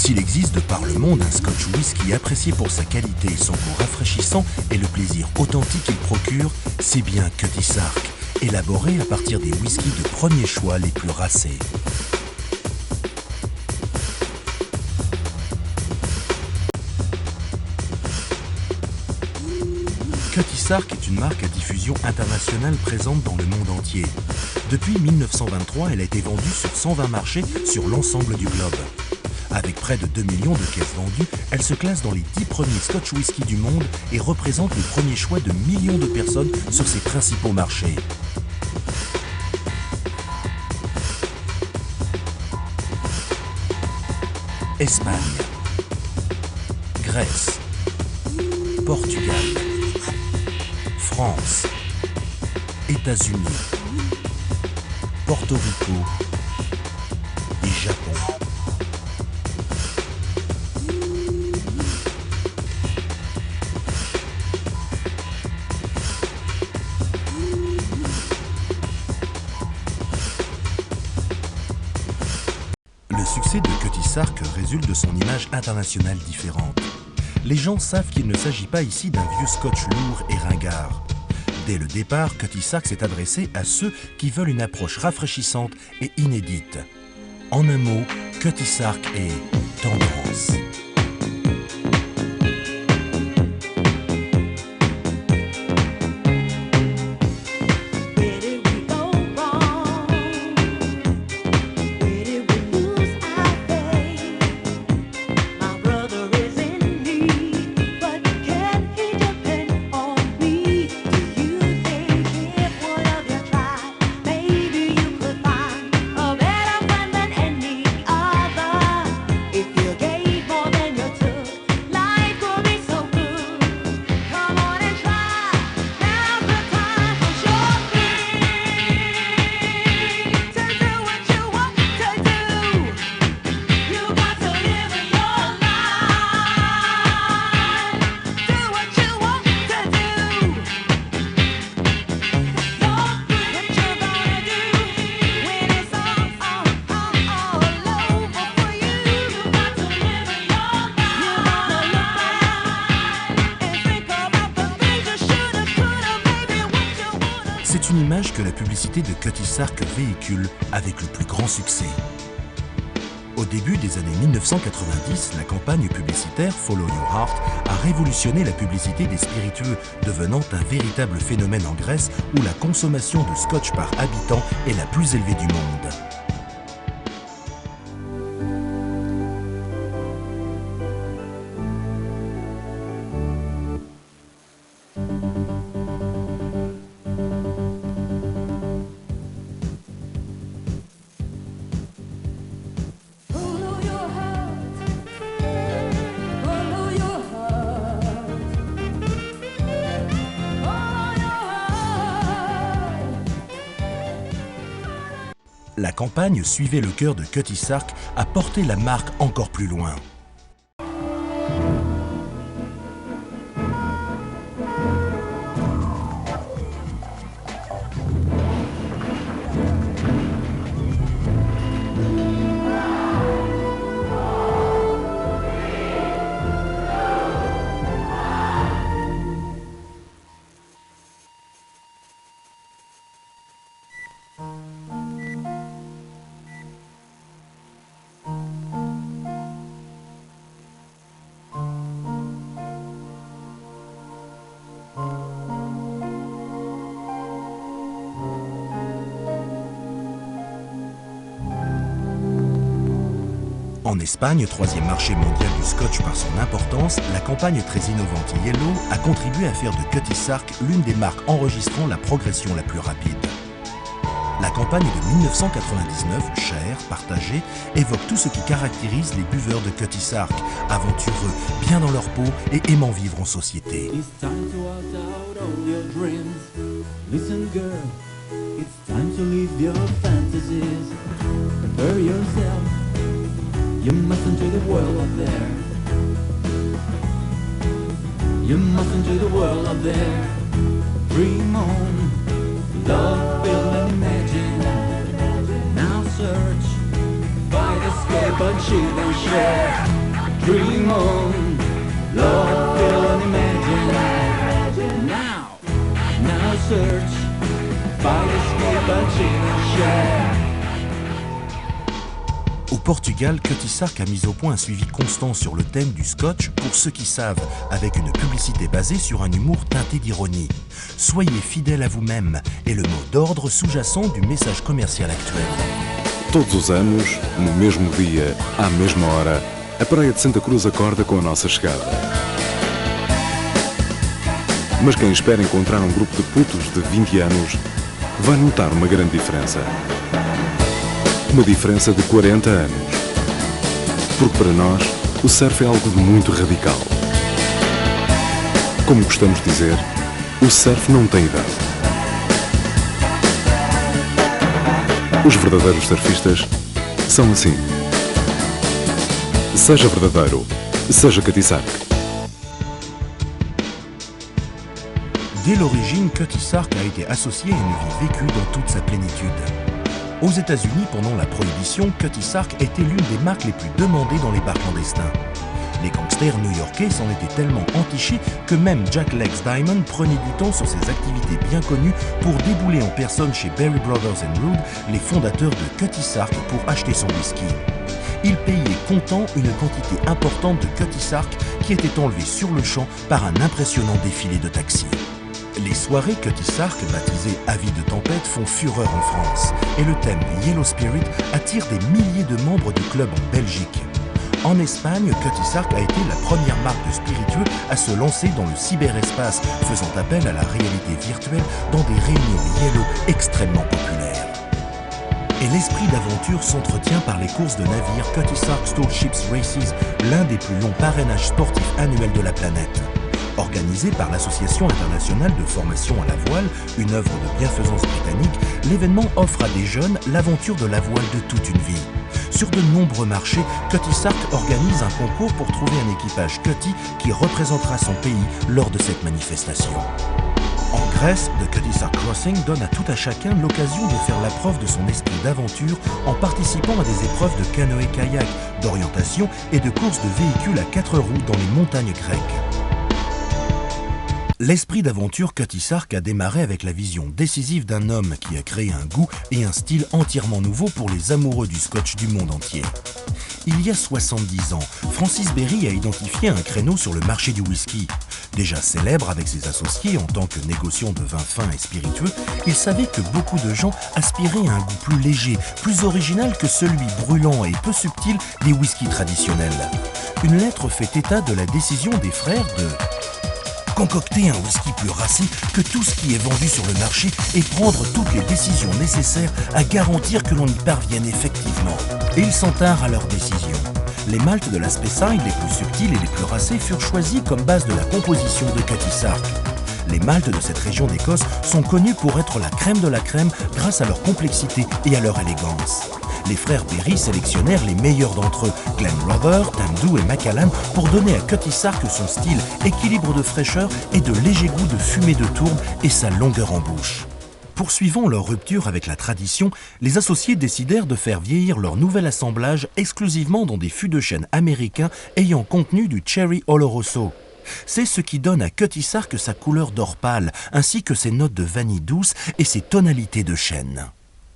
S'il existe de par le monde un Scotch whisky apprécié pour sa qualité et son goût rafraîchissant et le plaisir authentique qu'il procure, c'est bien Cutty Sark, élaboré à partir des whiskies de premier choix les plus racés. Cutty Sark est une marque à diffusion internationale présente dans le monde entier. Depuis 1923, elle a été vendue sur 120 marchés sur l'ensemble du globe. Avec près de 2 millions de caisses vendues, elle se classe dans les 10 premiers Scotch whisky du monde et représente le premier choix de millions de personnes sur ses principaux marchés. Espagne, Grèce, Portugal, France, États-Unis, Porto Rico et Japon. Le succès de Cutty Sark résulte de son image internationale différente. Les gens savent qu'il ne s'agit pas ici d'un vieux scotch lourd et ringard. Dès le départ, Cutty Sark s'est adressé à ceux qui veulent une approche rafraîchissante et inédite. En un mot, Cutty Sark est tendance. C'est une image que la publicité de Cutty Sark véhicule avec le plus grand succès. Au début des années 1990, la campagne publicitaire Follow Your Heart a révolutionné la publicité des spiritueux, devenant un véritable phénomène en Grèce où la consommation de scotch par habitant est la plus élevée du monde. La campagne Suivez le cœur de Cutty Sark a porté la marque encore plus loin. En Espagne, troisième marché mondial du scotch par son importance, la campagne très innovante Yellow a contribué à faire de Cutty Sark l'une des marques enregistrant la progression la plus rapide. La campagne de 1999, chère, partagée, évoque tout ce qui caractérise les buveurs de Cutty Sark, aventureux, bien dans leur peau et aimant vivre en société. You mustn't do the world up there. You mustn't do the world up there. Dream on, love, build and imagine. Now search, find, escape, achieve and share. Dream on, love, feel and imagine. Now search, find escape, achieve and share. Au Portugal, Cutty Sark a mis au point un suivi constant sur le thème du scotch pour ceux qui savent, avec une publicité basée sur un humour teinté d'ironie. Soyez fidèles à vous-même est le mot d'ordre sous-jacent du message commercial actuel. Todos os anos, no mesmo dia, à mesma hora, a Praia de Santa Cruz acorda com a nossa chegada. Mas quem espera encontrar um grupo de putos de 20 anos vai notar uma grande diferença. Uma diferença de 40 anos. Porque para nós, o surf é algo de muito radical. Como gostamos de dizer, o surf não tem idade. Os verdadeiros surfistas são assim. Seja verdadeiro, seja Cutty Sark. Dès l'origine, Cutty Sark a été associé à une vie vécue dans toute sa plénitude. Aux États-Unis, pendant la Prohibition, Cutty Sark était l'une des marques les plus demandées dans les bars clandestins. Les gangsters new-yorkais s'en étaient tellement entichés que même Jack Legs Diamond prenait du temps sur ses activités bien connues pour débouler en personne chez Berry Brothers & Root, les fondateurs de Cutty Sark, pour acheter son whisky. Il payait comptant une quantité importante de Cutty Sark qui était enlevée sur le champ par un impressionnant défilé de taxis. Les soirées Cutty Sark, baptisées Avis de tempête, font fureur en France et le thème Yellow Spirit attire des milliers de membres du club en Belgique. En Espagne, Cutty Sark a été la première marque de spiritueux à se lancer dans le cyberespace, faisant appel à la réalité virtuelle dans des réunions Yellow extrêmement populaires. Et l'esprit d'aventure s'entretient par les courses de navires Cutty Sark Tall Ships Races, l'un des plus longs parrainages sportifs annuels de la planète. Organisé par l'Association internationale de formation à la voile, une œuvre de bienfaisance britannique, l'événement offre à des jeunes l'aventure de la voile de toute une vie. Sur de nombreux marchés, Cutty Sark organise un concours pour trouver un équipage Cutty qui représentera son pays lors de cette manifestation. En Grèce, The Cutty Sark Crossing donne à tout à chacun l'occasion de faire la preuve de son esprit d'aventure en participant à des épreuves de canoë-kayak, d'orientation et de courses de véhicules à 4 roues dans les montagnes grecques. L'esprit d'aventure Cutty Sark a démarré avec la vision décisive d'un homme qui a créé un goût et un style entièrement nouveau pour les amoureux du scotch du monde entier. Il y a 70 ans, Francis Berry a identifié un créneau sur le marché du whisky. Déjà célèbre avec ses associés en tant que négociant de vins fins et spiritueux, il savait que beaucoup de gens aspiraient à un goût plus léger, plus original que celui brûlant et peu subtil des whiskies traditionnels. Une lettre fait état de la décision des frères de concocter un whisky plus racé que tout ce qui est vendu sur le marché et prendre toutes les décisions nécessaires à garantir que l'on y parvienne effectivement. Et ils s'en tinrent à leur décision. Les maltes de la Speyside les plus subtils et les plus racés furent choisis comme base de la composition de Cutty Sark. Les maltes de cette région d'Écosse sont connus pour être la crème de la crème grâce à leur complexité et à leur élégance. Les frères Berry sélectionnèrent les meilleurs d'entre eux, Glenrother, Tamdhu et Macallan, pour donner à Cutty Sark son style, équilibre de fraîcheur et de léger goût de fumée de tourbe et sa longueur en bouche. Poursuivant leur rupture avec la tradition, les associés décidèrent de faire vieillir leur nouvel assemblage exclusivement dans des fûts de chêne américains ayant contenu du Cherry Oloroso. C'est ce qui donne à Cutty Sark sa couleur d'or pâle, ainsi que ses notes de vanille douce et ses tonalités de chêne.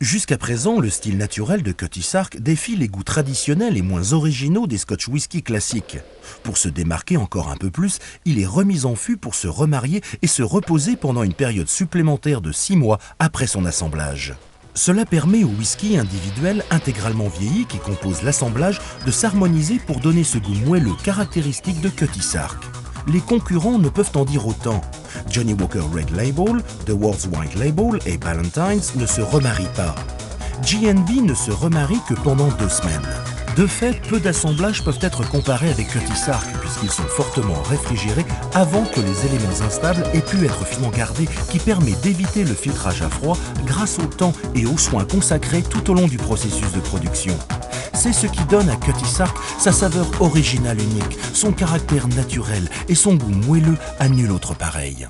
Jusqu'à présent, le style naturel de Cutty Sark défie les goûts traditionnels et moins originaux des Scotch whisky classiques. Pour se démarquer encore un peu plus, il est remis en fût pour se remarier et se reposer pendant une période supplémentaire de 6 mois après son assemblage. Cela permet au whisky individuel intégralement vieilli qui compose l'assemblage de s'harmoniser pour donner ce goût moelleux caractéristique de Cutty Sark. Les concurrents ne peuvent en dire autant. Johnnie Walker Red Label, The World's White Label et Ballantine's ne se remarient pas. G&B ne se marie que pendant 2 semaines. De fait, peu d'assemblages peuvent être comparés avec Cutty Sark puisqu'ils sont fortement réfrigérés avant que les éléments instables aient pu être finement gardés, qui permet d'éviter le filtrage à froid grâce au temps et aux soins consacrés tout au long du processus de production. C'est ce qui donne à Cutty Sark sa saveur originale unique, son caractère naturel et son goût moelleux à nul autre pareil.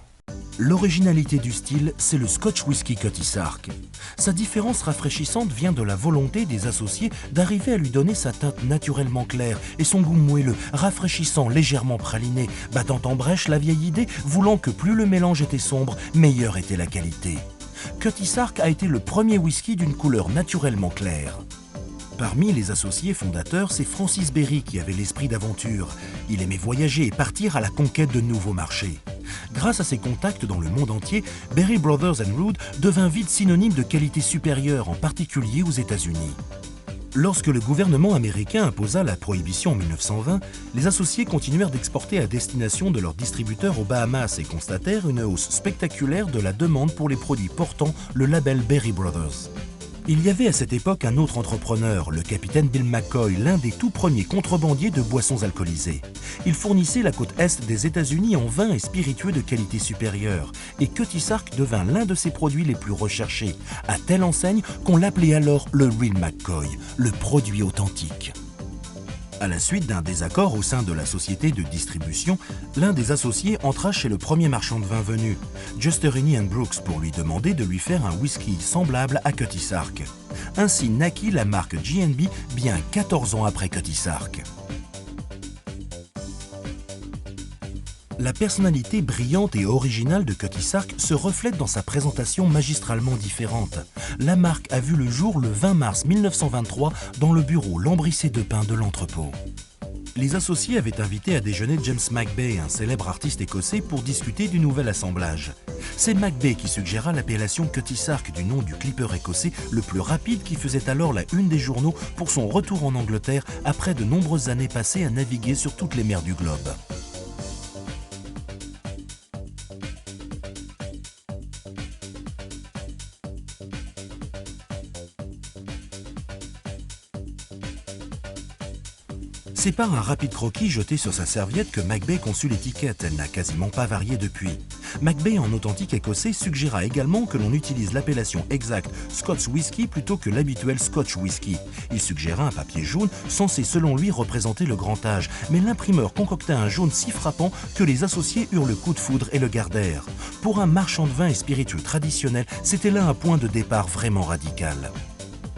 L'originalité du style, c'est le Scotch Whisky Cutty Sark. Sa différence rafraîchissante vient de la volonté des associés d'arriver à lui donner sa teinte naturellement claire et son goût moelleux, rafraîchissant, légèrement praliné, battant en brèche la vieille idée, voulant que plus le mélange était sombre, meilleure était la qualité. Cutty Sark a été le premier whisky d'une couleur naturellement claire. Parmi les associés fondateurs, c'est Francis Berry qui avait l'esprit d'aventure. Il aimait voyager et partir à la conquête de nouveaux marchés. Grâce à ses contacts dans le monde entier, Berry Brothers & Root devint vite synonyme de qualité supérieure, en particulier aux États-Unis. Lorsque le gouvernement américain imposa la prohibition en 1920, les associés continuèrent d'exporter à destination de leurs distributeurs aux Bahamas et constatèrent une hausse spectaculaire de la demande pour les produits portant le label Berry Brothers. Il y avait à cette époque un autre entrepreneur, le capitaine Bill McCoy, l'un des tout premiers contrebandiers de boissons alcoolisées. Il fournissait la côte est des États-Unis en vins et spiritueux de qualité supérieure, et Cutty Sark devint l'un de ses produits les plus recherchés, à telle enseigne qu'on l'appelait alors le Real McCoy, le produit authentique. À la suite d'un désaccord au sein de la société de distribution, l'un des associés entra chez le premier marchand de vin venu, Justerini & Brooks, pour lui demander de lui faire un whisky semblable à Cutty Sark. Ainsi naquit la marque G&B bien 14 ans après Cutty Sark. La personnalité brillante et originale de Cutty Sark se reflète dans sa présentation magistralement différente. La marque a vu le jour le 20 mars 1923 dans le bureau lambrissé de pain de l'entrepôt. Les associés avaient invité à déjeuner James McBay, un célèbre artiste écossais, pour discuter du nouvel assemblage. C'est McBay qui suggéra l'appellation Cutty Sark du nom du clipper écossais le plus rapide qui faisait alors la une des journaux pour son retour en Angleterre après de nombreuses années passées à naviguer sur toutes les mers du globe. C'est par un rapide croquis jeté sur sa serviette que McBay conçut l'étiquette. Elle n'a quasiment pas varié depuis. McBay, en authentique écossais, suggéra également que l'on utilise l'appellation exacte Scotch Whisky plutôt que l'habituel Scotch Whisky. Il suggéra un papier jaune censé selon lui représenter le grand âge, mais l'imprimeur concocta un jaune si frappant que les associés eurent le coup de foudre et le gardèrent. Pour un marchand de vin et spiritueux traditionnel, c'était là un point de départ vraiment radical.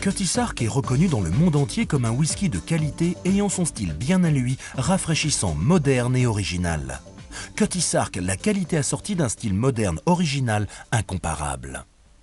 Cutty Sark est reconnu dans le monde entier comme un whisky de qualité ayant son style bien à lui, rafraîchissant, moderne et original. Cutty Sark, la qualité assortie d'un style moderne, original, incomparable.